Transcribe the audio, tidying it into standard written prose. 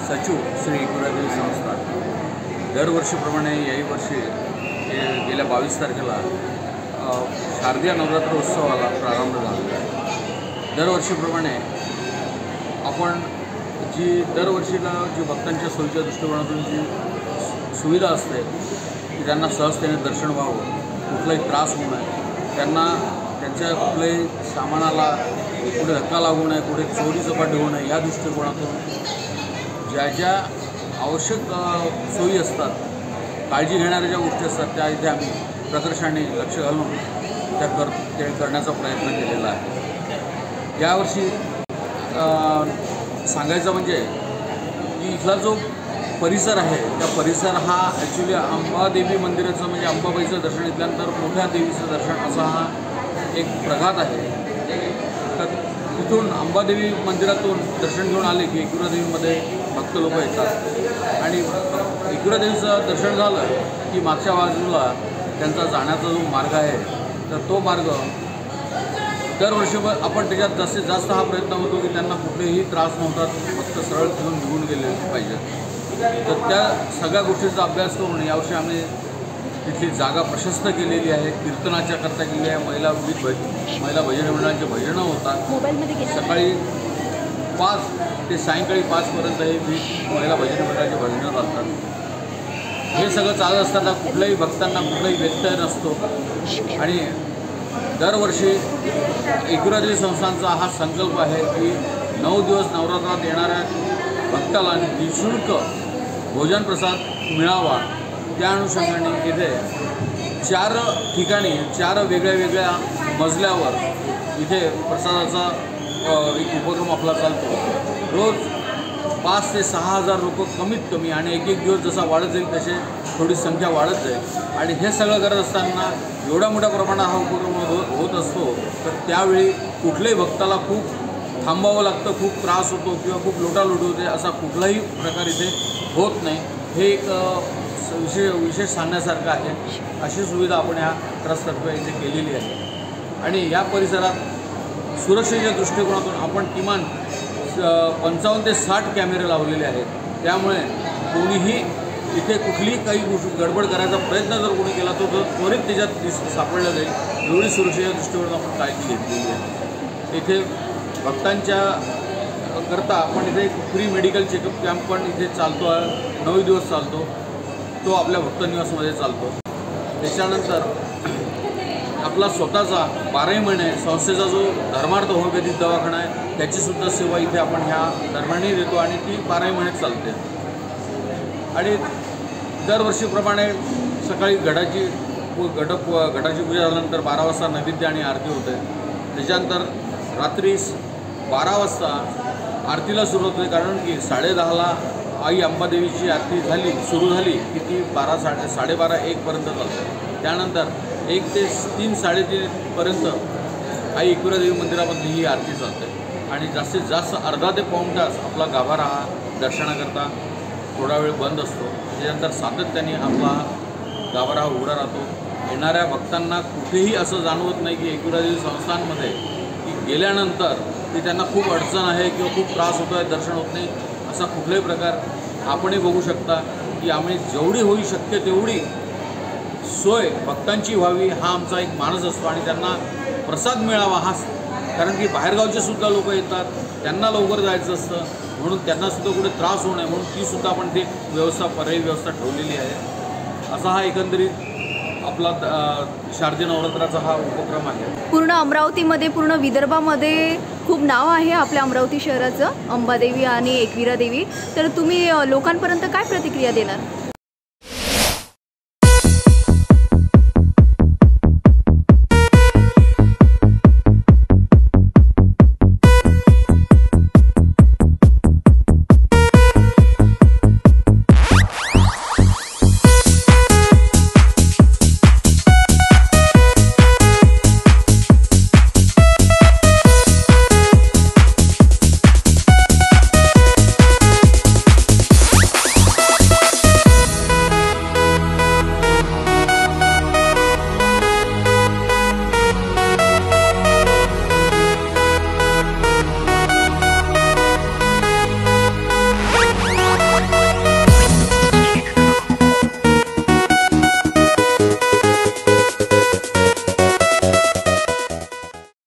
सचिव श्री एकविरादेवी संस्थान दरवर्षीप्रमाणे याही वर्षी गेल्या 22 तारखेला शारदीय नवरात्र उत्सवाला प्रारंभ झालेला आहे। दरवर्षीप्रमाणे आपण जी दरवर्षीला जी भक्तांच्या सोयीच्या दृष्टिकोनातून जी सुविधा असते की त्यांना सहजतेने दर्शन व्हावं, कुठलाही त्रास होऊ नये, त्यांना त्यांच्या कुठल्याही सामानाला कुठे धक्का लागू नये, कुठे चोरी चपाटी होऊ नये, या दृष्टिकोनातून ज्या ज्या आवश्यक सोयी असतात, काळजी घेणाऱ्या ज्या गोष्टी असतात त्या इथे आम्ही प्रकर्षाने लक्ष घालून ते करण्याचा प्रयत्न केलेला आहे। यावर्षी सांगायचं म्हणजे की इथला जो परिसर आहे त्या परिसर हा ॲक्च्युली अंबादेवी मंदिराचं म्हणजे अंबाबाईचं दर्शन घेतल्यानंतर मोठ्या देवीचं दर्शन असा हा एक प्रघात आहे। तर तिथून अंबादेवी मंदिरातून दर्शन घेऊन आले की एकविरादेवीमध्ये भक्त लोक येतात आणि एकविरादेवीचं दर्शन झालं की मागच्या बाजूला त्यांचा जाण्याचा जो मार्ग आहे तर तो मार्ग दरवर्षीभर आपण त्याच्यात जास्तीत जास्त हा प्रयत्न होतो की त्यांना कुठलेही त्रास नव्हतात, फक्त सरळ तिथून निघून गेले पाहिजेत। तर त्या सगळ्या गोष्टींचा अभ्यास करून यावर्षी आम्ही तिथली जागा प्रशस्त केलेली आहे, कीर्तनाच्या करता केलेली आहे। महिला भजन मंडळांचे भजनं होतात, सकाळी 5 ते सायंकाळी 5पर्यंत हे महिला भजन मंडळाचे भजनं चालतात। हे सगळं चालत असताना कुठल्याही भक्तांना कुठलाही व्यत्यय नसतो आणि दरवर्षी एकविरादेवी संस्थानचा हा संकल्प आहे की 9 दिवस नवरात्रात येणाऱ्या भक्ताला निःशुल्क भोजन प्रसाद मिळावा। त्या अनुषंगाने इथे 4 ठिकाणी 4 वेगळ्या मजल्यावर इथे प्रसादाचा एक उपक्रम आपला चालतो। रोज 5 ते 6 हजार लोक कमीत कमी आणि एक दिवस जसा वाढत जाईल तसे थोडी संख्या वाढत जाईल आणि हे सगळं करत असताना एवढ्या मोठ्या प्रमाणात हा उपक्रम होत असतो तर त्यावेळी कुठल्याही भक्ताला खूप थांबावं लागतं, खूप त्रास होतो किंवा खूप लोटालोटी होते, असा कुठलाही प्रकार इथे होत नाही। हे एक विशेष सांगण्यासारखं आहे। अशी सुविधा आपण ह्या ट्रस्टतर्फे इथे केलेली आहे आणि या परिसरात सुरक्षेच्या दृष्टिकोनातून आपण किमान 55 ते 60 कॅमेरे लावलेले आहेत। त्यामुळे कोणीही इथे कुठलीही काही गोष्ट गडबड करायचा प्रयत्न जर कोणी केला तो त्वरित त्याच्यात सापडला जाईल, एवढी सुरक्षेच्या दृष्टीकोनातून आपण काळजी घेतलेली आहे। इथे भक्तांच्या करता आपण इथे एक फ्री मेडिकल चेकअप कॅम्प पण इथे चालतो आहे, 9 दिवस चालतो, तो आपल्या भक्त निवासमध्ये चालतो। त्याच्यानंतर आपला स्वतःचा 12 महिने संस्थेचा जो धर्मार्थ होमिओपॅथिक दवाखाना आहे त्याचीसुद्धा सेवा इथे आपण ह्या दरम्यानही देतो आणि ती 12 महिनेच चालते। आणि दरवर्षीप्रमाणे सकाळी घटाची पूजा झाल्यानंतर 12 वाजता नैवेद्य आणि आरती होते। त्याच्यानंतर रात्री 12 वाजता आरतीला सुरुवात होते, कारण की 10:30ला आई अंबादेवीची आरती सुरू झाली की ती 12:30-1 पर्यंत चालते। त्यानंतर 1 ते 3, 3:30 पर्यंत आई एकविरादेवी मंदिरामध्ये ही आरती चालते आणि जास्तीत जास्त अर्धा ते पाऊण तास आपला गाभारा हा दर्शनाकरता थोडा वेळ बंद असतो। त्याच्यानंतर सातत्याने आपला गाभारा उघडा राहतो। येणाऱ्या भक्तांना कुठेही असं जाणवत नाही की एकविरादेवी संस्थानमध्ये की गेल्यानंतर की त्यांना खूप अडचण आहे किंवा खूप त्रास होतो आहे, दर्शन होत नाही, असा कुठलाही प्रकार आपणही बघू शकता की आम्ही जेवढी होई शक्य तेवढी सोय भक्तांची व्हावी हा आमचा एक मानस असतो आणि त्यांना प्रसाद मिळावा हा, कारण की बाहेरगावचे सुद्धा लोक येतात, त्यांना लवकर जायचं असतं, म्हणून त्यांनासुद्धा कुठे त्रास होऊ नये म्हणून तीसुद्धा आपण ते पर्यायी व्यवस्था ठेवलेली आहे। असा हा एकंदरीत आपला शारदीय नवरात्राचा हा उपक्रम आहे। पूर्ण अमरावतीमध्ये, पूर्ण विदर्भामध्ये खूप नाव आहे आपल्या अमरावती शहराचं, अंबादेवी आणि एकविरादेवी। तर तुम्ही लोकांपर्यंत काय प्रतिक्रिया देणार?